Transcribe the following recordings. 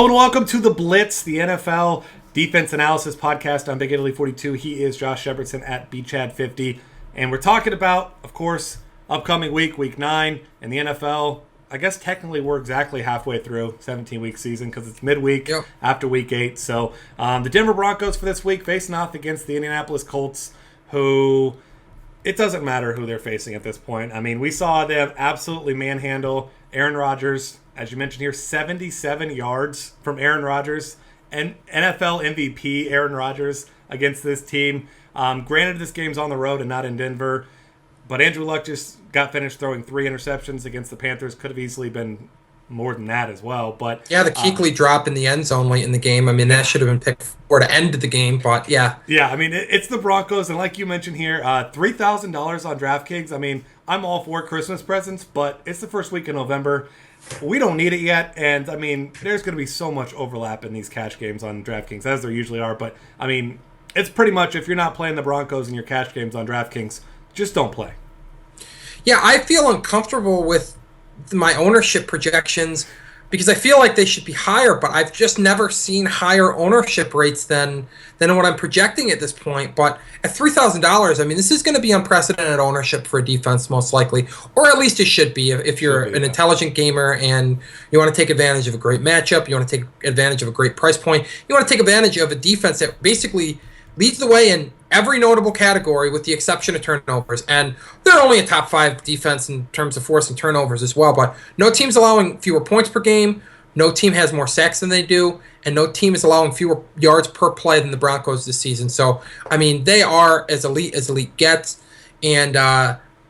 Hello and welcome to The Blitz, the NFL Defense Analysis Podcast. I'm Big Italy 42. He is Josh Shepardson at BChad50. And we're talking about, of course, upcoming week 9 in the NFL. I guess technically we're exactly halfway through 17-week season because it's midweek after week 8. So the Denver Broncos for this week facing off against the Indianapolis Colts, who it doesn't matter who they're facing at this point. I mean, we saw them absolutely manhandle Aaron Rodgers. As you mentioned here, 77 yards from Aaron Rodgers, and NFL MVP Aaron Rodgers against this team. Granted, this game's on the road and not in Denver, but Andrew Luck just got finished throwing 3 interceptions against the Panthers. Could have easily been more than that as well. But yeah, the Kuechly drop in the end zone late in the game. I mean, that should have been picked for to end the game, but yeah. Yeah, I mean, it's the Broncos, and like you mentioned here, $3,000 on DraftKings. I mean, I'm all for Christmas presents, but it's the first week in November. We don't need it yet, and I mean, there's going to be so much overlap in these cash games on DraftKings, as there usually are, but I mean, it's pretty much if you're not playing the Broncos in your cash games on DraftKings, just don't play. Yeah, I feel uncomfortable with my ownership projections because I feel like they should be higher, but I've just never seen higher ownership rates than what I'm projecting at this point. But at $3,000, I mean, this is going to be unprecedented ownership for a defense, most likely, or at least it should be if you're an intelligent gamer and you want to take advantage of a great matchup, you want to take advantage of a great price point, you want to take advantage of a defense that basically leads the way in every notable category with the exception of turnovers. And they're only a top 5 defense in terms of forcing turnovers as well. But no team's allowing fewer points per game. No team has more sacks than they do. And no team is allowing fewer yards per play than the Broncos this season. So, I mean, they are as elite gets. And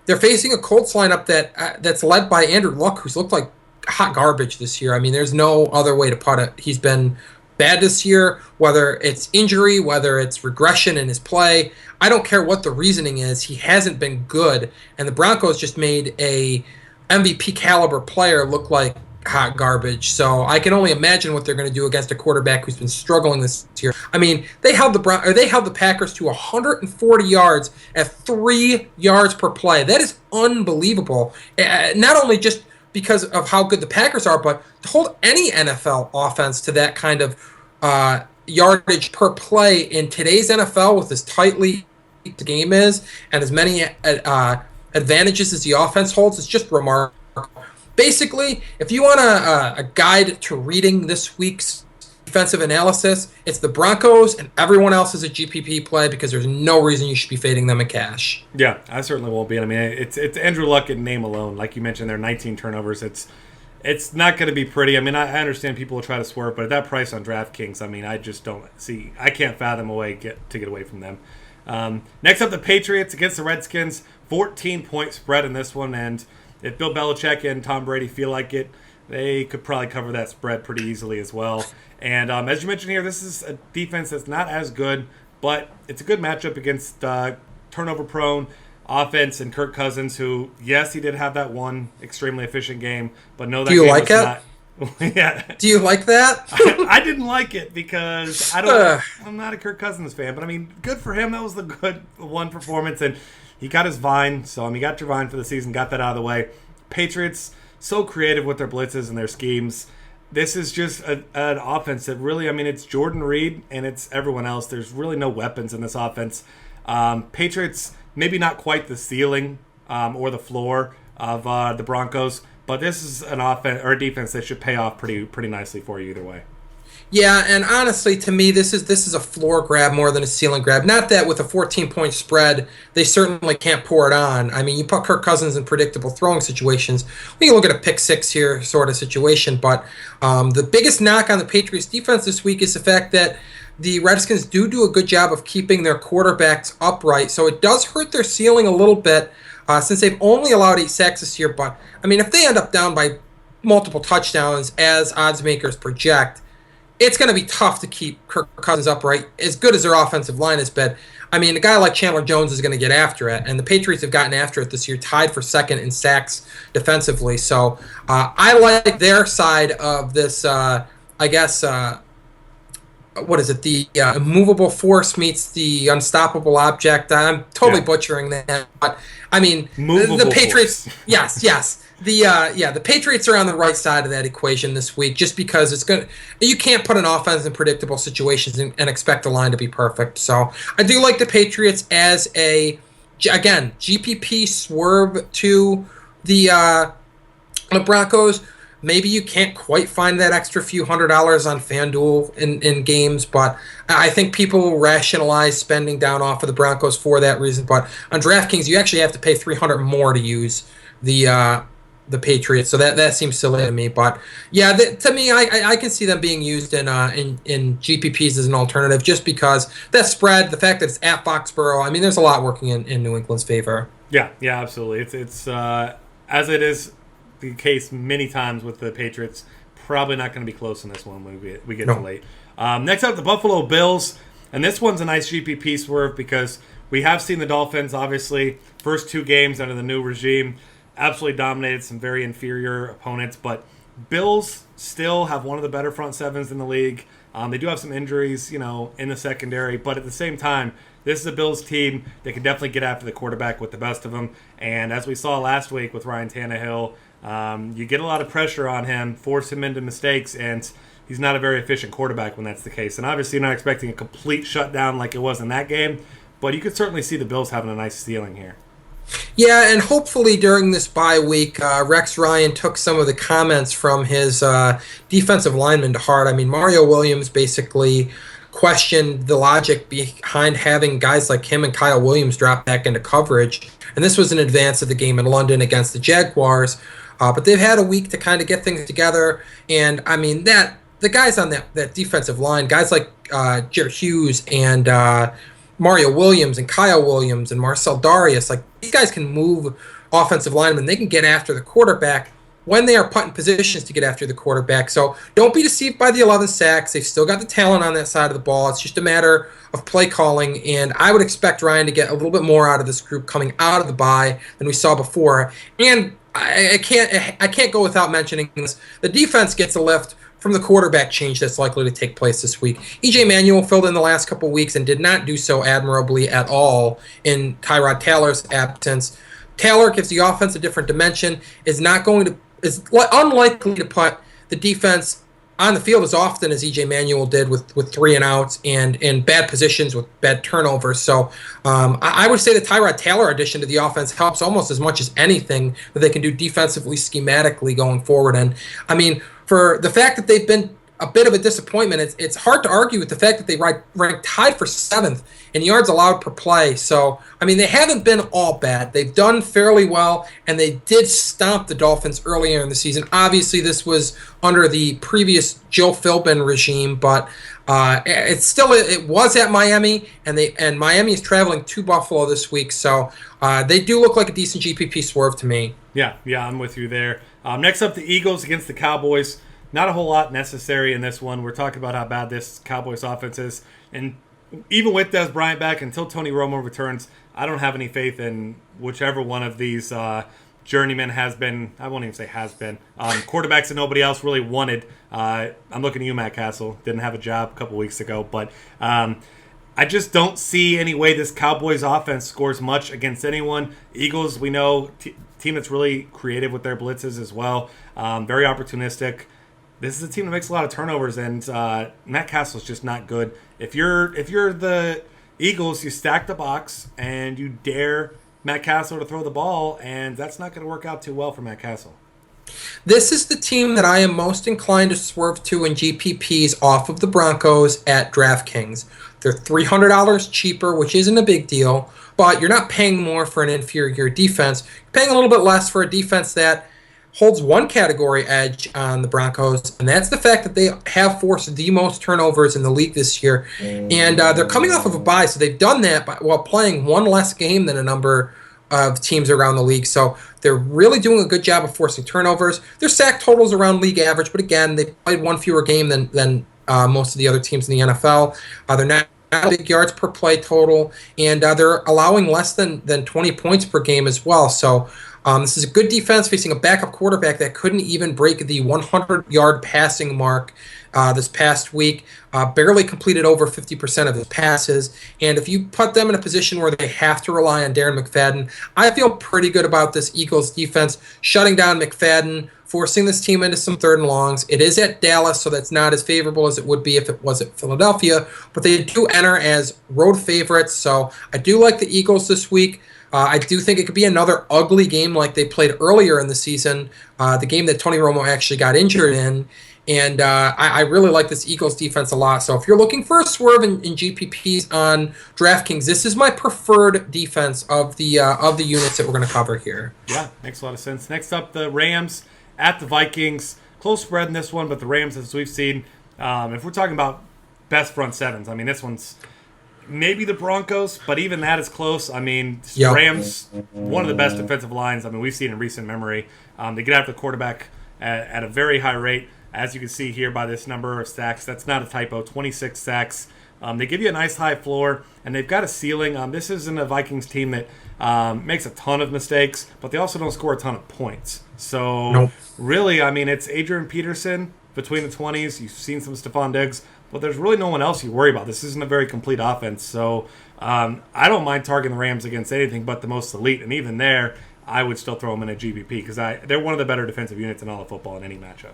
they're facing a Colts lineup that's led by Andrew Luck, who's looked like hot garbage this year. I mean, there's no other way to put it. He's been bad this year, whether it's injury, whether it's regression in his play. I don't care what the reasoning is. He hasn't been good, and the Broncos just made a MVP caliber player look like hot garbage. So I can only imagine what they're going to do against a quarterback who's been struggling this year. I mean, they held the Packers to 140 yards at 3 yards per play. That is unbelievable. Not only just because of how good the Packers are, but to hold any NFL offense to that kind of yardage per play in today's NFL with as tightly the game is and as many advantages as the offense holds, it's just remarkable. Basically, if you want a guide to reading this week's defensive analysis, it's the Broncos and everyone else is a GPP play because there's no reason you should be fading them in cash. Yeah, I certainly won't be. I mean, it's Andrew Luck in name alone. Like you mentioned, there are 19 turnovers. It's not going to be pretty. I mean, I understand people will try to swerve, but at that price on DraftKings, I mean, I just don't see. I can't fathom a way to get away from them. Next up, the Patriots against the Redskins. 14-point spread in this one, and if Bill Belichick and Tom Brady feel like it, they could probably cover that spread pretty easily as well. And as you mentioned here, this is a defense that's not as good, but it's a good matchup against turnover-prone offense and Kirk Cousins, who, yes, he did have that one extremely efficient game, but no, that game was not. Yeah. Do you like that? I didn't like it because I'm not a Kirk Cousins fan, but I mean, good for him. That was the good one performance, and he got his vine, so he got your vine for the season, got that out of the way. Patriots, so creative with their blitzes and their schemes. This is just an offense that really, I mean, it's Jordan Reed and it's everyone else. There's really no weapons in this offense. Patriots, maybe not quite the ceiling or the floor of the Broncos, but this is an offense or a defense that should pay off pretty nicely for you either way. Yeah, and honestly, to me, this is a floor grab more than a ceiling grab. Not that with a 14-point spread, they certainly can't pour it on. I mean, you put Kirk Cousins in predictable throwing situations. We can look at a pick six here sort of situation, but the biggest knock on the Patriots defense this week is the fact that the Redskins do a good job of keeping their quarterbacks upright, so it does hurt their ceiling a little bit since they've only allowed 8 sacks this year. But, I mean, if they end up down by multiple touchdowns, as odds makers project, it's going to be tough to keep Kirk Cousins upright, as good as their offensive line has been. I mean, a guy like Chandler Jones is going to get after it, and the Patriots have gotten after it this year, tied for second in sacks defensively. So I like their side of this, I guess, what is it? The immovable force meets the unstoppable object. I'm totally butchering that, but I mean, the Patriots. Yes. The Patriots are on the right side of that equation this week, just because you can't put an offense in predictable situations and expect the line to be perfect. So I do like the Patriots as again, GPP swerve to the Broncos. Maybe you can't quite find that extra few $100s on FanDuel in games, but I think people will rationalize spending down off of the Broncos for that reason. But on DraftKings, you actually have to pay $300 more to use the Patriots, so that seems silly to me. But yeah, to me, I can see them being used in GPPs as an alternative, just because that spread, the fact that it's at Foxborough. I mean, there's a lot working in New England's favor. Yeah, absolutely. It's as it is the case many times with the Patriots. Probably not going to be close in this one when we get to late. Next up, the Buffalo Bills, and this one's a nice GPP swerve because we have seen the Dolphins, obviously, first 2 games under the new regime, absolutely dominated some very inferior opponents, but Bills still have one of the better front sevens in the league. They do have some injuries, in the secondary, but at the same time, this is a Bills team that can definitely get after the quarterback with the best of them. And as we saw last week with Ryan Tannehill, you get a lot of pressure on him, force him into mistakes, and he's not a very efficient quarterback when that's the case. And obviously, you're not expecting a complete shutdown like it was in that game, but you could certainly see the Bills having a nice ceiling here. Yeah, and hopefully during this bye week, Rex Ryan took some of the comments from his defensive lineman to heart. I mean, Mario Williams basically questioned the logic behind having guys like him and Kyle Williams drop back into coverage. And this was in advance of the game in London against the Jaguars. But they've had a week to kind of get things together. And, I mean, the guys on that defensive line, guys like Jared Hughes and Mario Williams and Kyle Williams and Marcel Darius, like these guys can move offensive linemen. They can get after the quarterback when they are put in positions to get after the quarterback. So don't be deceived by the 11 sacks. They've still got the talent on that side of the ball. It's just a matter of play calling, and I would expect Ryan to get a little bit more out of this group coming out of the bye than we saw before. And I can't go without mentioning this. The defense gets a lift from the quarterback change that's likely to take place this week. E.J. Manuel filled in the last couple weeks and did not do so admirably at all in Tyrod Taylor's absence. Taylor gives the offense a different dimension, is unlikely to put the defense on the field as often as E.J. Manuel did with 3 and outs and in bad positions with bad turnovers. So I would say the Tyrod Taylor addition to the offense helps almost as much as anything that they can do defensively, schematically going forward. And, I mean, for the fact that they've been a bit of a disappointment, it's hard to argue with the fact that they ranked tied for 7th in yards allowed per play. So, I mean, they haven't been all bad. They've done fairly well, and they did stomp the Dolphins earlier in the season. Obviously, this was under the previous Joe Philbin regime, but it was at Miami, and Miami is traveling to Buffalo this week. So they do look like a decent GPP swerve to me. Yeah, I'm with you there. Next up, the Eagles against the Cowboys. Not a whole lot necessary in this one. We're talking about how bad this Cowboys offense is. And even with Des Bryant back, until Tony Romo returns, I don't have any faith in whichever one of these journeymen has been. I won't even say has been. Quarterbacks that nobody else really wanted. I'm looking at you, Matt Castle. Didn't have a job a couple weeks ago. But I just don't see any way this Cowboys offense scores much against anyone. Eagles, we know, team that's really creative with their blitzes as well. Very opportunistic. This is a team that makes a lot of turnovers, and Matt Castle's just not good. If you're the Eagles, you stack the box and you dare Matt Castle to throw the ball, and that's not going to work out too well for Matt Castle. This is the team that I am most inclined to swerve to in GPPs off of the Broncos at DraftKings. They're $300 cheaper, which isn't a big deal, but you're not paying more for an inferior defense. You're paying a little bit less for a defense that holds one category edge on the Broncos, and that's the fact that they have forced the most turnovers in the league this year. And they're coming off of a bye, so they've done that while playing one less game than a number of teams around the league. So they're really doing a good job of forcing turnovers. Their sack totals around league average, but again, they played one fewer game than most of the other teams in the NFL. They're not big yards per play total, and they're allowing less than 20 points per game as well. So this is a good defense facing a backup quarterback that couldn't even break the 100-yard passing mark this past week. Barely completed over 50% of his passes. And if you put them in a position where they have to rely on Darren McFadden, I feel pretty good about this Eagles defense shutting down McFadden, forcing this team into some third and longs. It is at Dallas, so that's not as favorable as it would be if it was at Philadelphia, but they do enter as road favorites, so I do like the Eagles this week. I do think it could be another ugly game like they played earlier in the season, the game that Tony Romo actually got injured in. And I really like this Eagles defense a lot. So if you're looking for a swerve in GPPs on DraftKings, this is my preferred defense of the units that we're going to cover here. Yeah, makes a lot of sense. Next up, the Rams at the Vikings. Close spread in this one, but the Rams, as we've seen, if we're talking about best front sevens, I mean, this one's maybe the Broncos, but even that is close. I mean, Yep. Rams, one of the best defensive lines, I mean, we've seen in recent memory. They get after the quarterback at a very high rate. As you can see here by this number of sacks, that's not a typo, 26 sacks. They give you a nice high floor, and they've got a ceiling. This isn't a Vikings team that makes a ton of mistakes, but they also don't score a ton of points. So, Nope. really, I mean, it's Adrian Peterson between the 20s. You've seen some Stephon Diggs, but there's really no one else you worry about. This isn't a very complete offense. So, I don't mind targeting the Rams against anything but the most elite, and even there, I would still throw them in a GBP because they're one of the better defensive units in all of football in any matchup.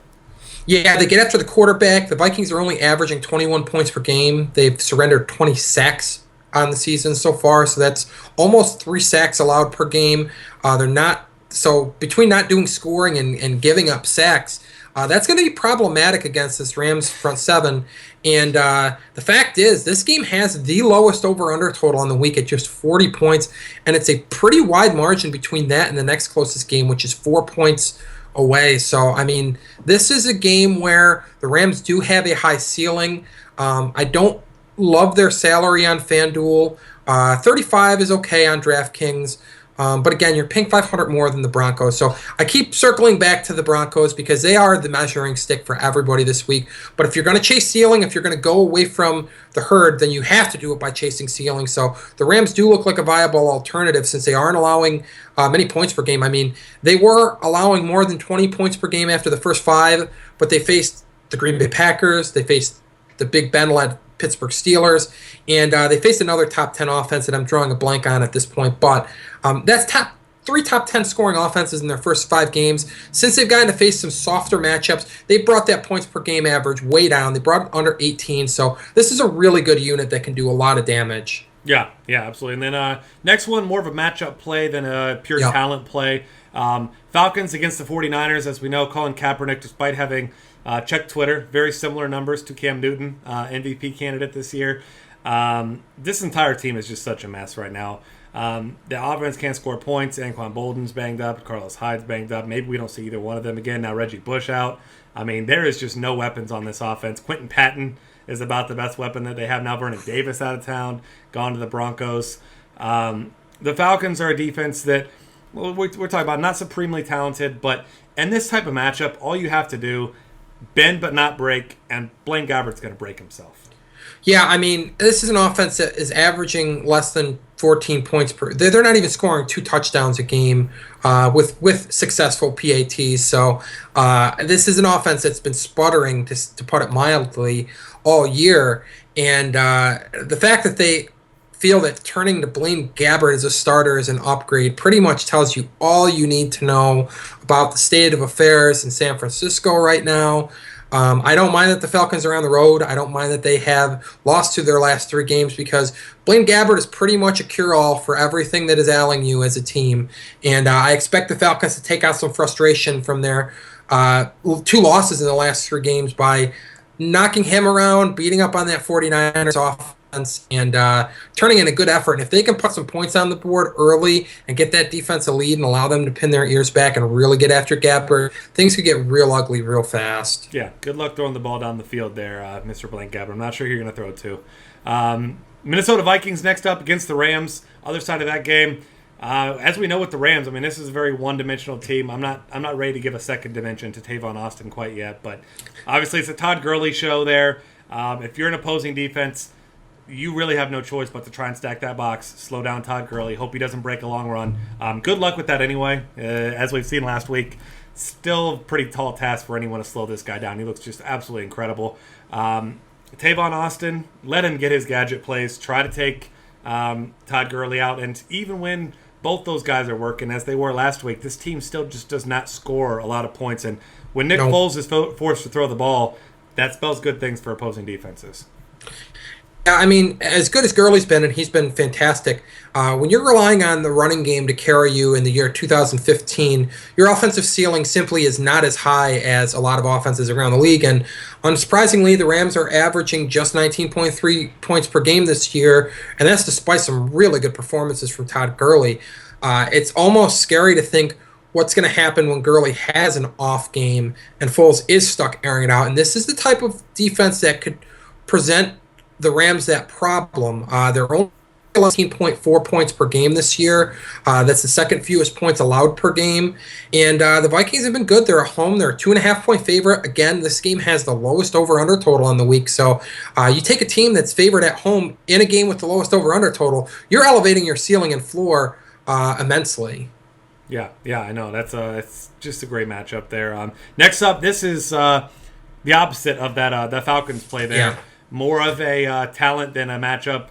Yeah, they get after the quarterback. The Vikings are only averaging 21 points per game. They've surrendered 20 sacks on the season so far, so that's almost 3 sacks allowed per game. They're not so between not doing scoring and giving up sacks, that's going to be problematic against this Rams front seven. And the fact is, this game has the lowest over/under total on the week at just 40 points, and it's a pretty wide margin between that and the next closest game, which is 4 points away. So, I mean, this is a game where the Rams do have a high ceiling. I don't love their salary on FanDuel. 35 is okay on DraftKings. But again, you're paying 500 more than the Broncos. So I keep circling back to the Broncos because they are the measuring stick for everybody this week. But if you're going to chase ceiling, if you're going to go away from the herd, then you have to do it by chasing ceiling. So the Rams do look like a viable alternative since they aren't allowing many points per game. I mean, they were allowing more than 20 points per game after the first 5, but they faced the Green Bay Packers. They faced the Big Ben-led Pittsburgh Steelers, and they faced another top 10 offense that I'm drawing a blank on at this point. But that's three top 10 scoring offenses in their first 5 games. Since they've gotten to face some softer matchups, they brought that points per game average way down. They brought it under 18, so this is a really good unit that can do a lot of damage. Yeah, absolutely. And then next one, more of a matchup play than a pure talent play. Falcons against the 49ers. As we know, Colin Kaepernick, despite having checked Twitter, very similar numbers to Cam Newton, MVP candidate this year. This entire team is just such a mess right now. The offense can't score points. Anquan Bolden's banged up. Carlos Hyde's banged up. Maybe we don't see either one of them again. Now Reggie Bush out. I mean, there is just no weapons on this offense. Quentin Patton is about the best weapon that they have now. Vernon Davis out of town, gone to the Broncos. The Falcons are a defense that, well, we're talking about not supremely talented, but in this type of matchup, all you have to do, bend but not break, and Blaine Gabbert's going to break himself. Yeah, I mean, this is an offense that is averaging less than 14 points per. They're not even scoring 2 touchdowns a game with successful PATs. So this is an offense that's been sputtering, to put it mildly, all year. And the fact that they feel that turning to Blaine Gabbert as a starter is an upgrade pretty much tells you all you need to know about the state of affairs in San Francisco right now. I don't mind that the Falcons are on the road. I don't mind that they have lost to their last 3 games because Blaine Gabbert is pretty much a cure-all for everything that is ailing you as a team. And I expect the Falcons to take out some frustration from their 2 losses in the last 3 games by knocking him around, beating up on that 49ers offense, and turning in a good effort. And if they can put some points on the board early and get that defense a lead and allow them to pin their ears back and really get after Gabbert, things could get real ugly real fast. Yeah, good luck throwing the ball down the field there, Mr. Blaine Gabbert. I'm not sure who you're going to throw it to. Minnesota Vikings next up against the Rams. Other side of that game, as we know with the Rams, I mean, this is a very one-dimensional team. I'm not ready to give a second dimension to Tavon Austin quite yet, but obviously it's a Todd Gurley show there. If you're an opposing defense, you really have no choice but to try and stack that box, slow down Todd Gurley, hope he doesn't break a long run. Good luck with that anyway, as we've seen last week. still a pretty tall task for anyone to slow this guy down. He looks just absolutely incredible. Tavon Austin, let him get his gadget plays. Try to take Todd Gurley out. And even when both those guys are working, as they were last week, this team still just does not score a lot of points. And when Nick Foles is forced to throw the ball, that spells good things for opposing defenses. Yeah, I mean, as good as Gurley's been, and he's been fantastic, when you're relying on the running game to carry you in the year 2015, your offensive ceiling simply is not as high as a lot of offenses around the league. And unsurprisingly, the Rams are averaging just 19.3 points per game this year, and that's despite some really good performances from Todd Gurley. It's almost scary to think what's going to happen when Gurley has an off game and Foles is stuck airing it out. And this is the type of defense that could present the Rams that problem. They're only 11.4 points per game this year. That's the second fewest points allowed per game. And the Vikings have been good. They're at home. They're a 2.5-point favorite. Again, this game has the lowest over-under total on the week. So you take a team that's favored at home in a game with the lowest over-under total, you're elevating your ceiling and floor immensely. Yeah, I know. It's just a great matchup there. Next up, this is the opposite of that Falcons play there. Yeah. More of a talent than a matchup.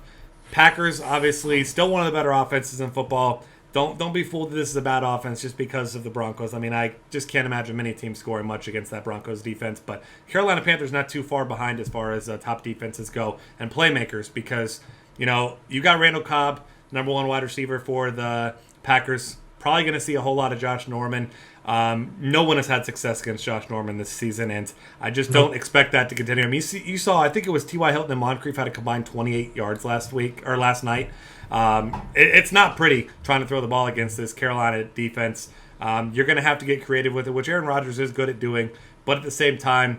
Packers, obviously, still one of the better offenses in football. Don't be fooled that this is a bad offense just because of the Broncos. I mean, I just can't imagine many teams scoring much against that Broncos defense. But Carolina Panthers not too far behind as far as top defenses go and playmakers because, you got Randall Cobb, number one wide receiver for the Packers. Probably going to see a whole lot of Josh Norman. No one has had success against Josh Norman this season, and I just don't expect that to continue. I mean, you saw, I think it was T.Y. Hilton and Moncrief had a combined 28 yards last night. It's not pretty trying to throw the ball against this Carolina defense. You're going to have to get creative with it, which Aaron Rodgers is good at doing, but at the same time,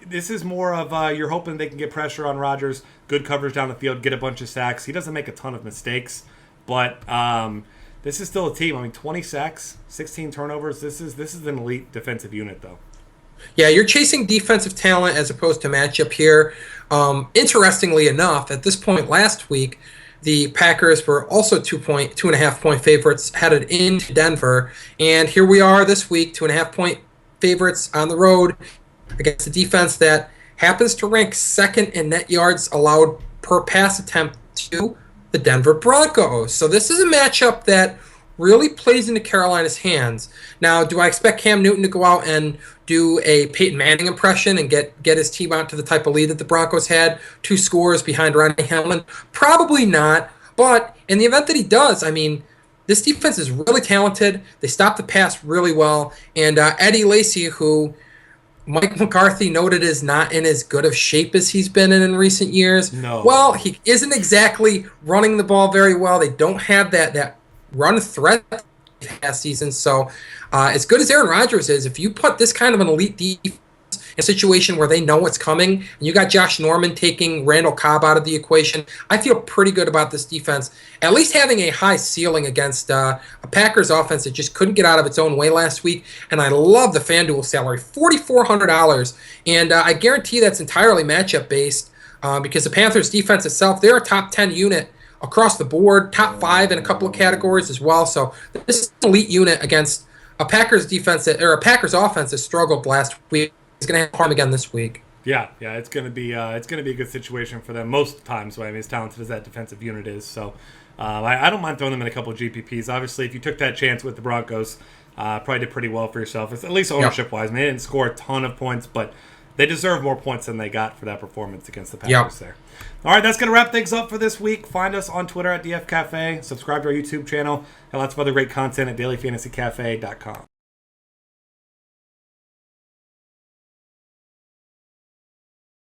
this is more of you're hoping they can get pressure on Rodgers, good coverage down the field, get a bunch of sacks. He doesn't make a ton of mistakes, but this is still a team. I mean, 20 sacks, 16 turnovers. This is an elite defensive unit, though. Yeah, you're chasing defensive talent as opposed to matchup here. Interestingly enough, at this point last week, the Packers were also 2.5-point favorites headed into Denver. And here we are this week, 2.5-point favorites on the road against a defense that happens to rank second in net yards allowed per pass attempt to the Denver Broncos. So this is a matchup that really plays into Carolina's hands. Now, do I expect Cam Newton to go out and do a Peyton Manning impression and get his team out to the type of lead that the Broncos had, 2 scores behind Ronnie Hellman? Probably not. But in the event that he does, I mean, this defense is really talented. They stop the pass really well. And Eddie Lacy, who Mike McCarthy noted is not in as good of shape as he's been in recent years. No. Well, he isn't exactly running the ball very well. They don't have that run threat past season. So as good as Aaron Rodgers is, if you put this kind of an elite defense in a situation where they know what's coming, and you got Josh Norman taking Randall Cobb out of the equation, I feel pretty good about this defense, at least having a high ceiling against a Packers offense that just couldn't get out of its own way last week. And I love the FanDuel salary, $4,400. And I guarantee that's entirely matchup based because the Panthers defense itself, they're a top 10 unit across the board, top 5 in a couple of categories as well. So this is an elite unit against a Packers defense or a Packers offense that struggled last week. It's going to have harm again this week. Yeah, it's going to be a good situation for them most times. I mean, as talented as that defensive unit is, so I don't mind throwing them in a couple of GPPs. Obviously, if you took that chance with the Broncos, probably did pretty well for yourself. It's, at least ownership wise. I mean, they didn't score a ton of points, but they deserve more points than they got for that performance against the Packers there. All right, that's going to wrap things up for this week. Find us on Twitter at DF Cafe. Subscribe to our YouTube channel. And lots of other great content at dailyfantasycafe.com.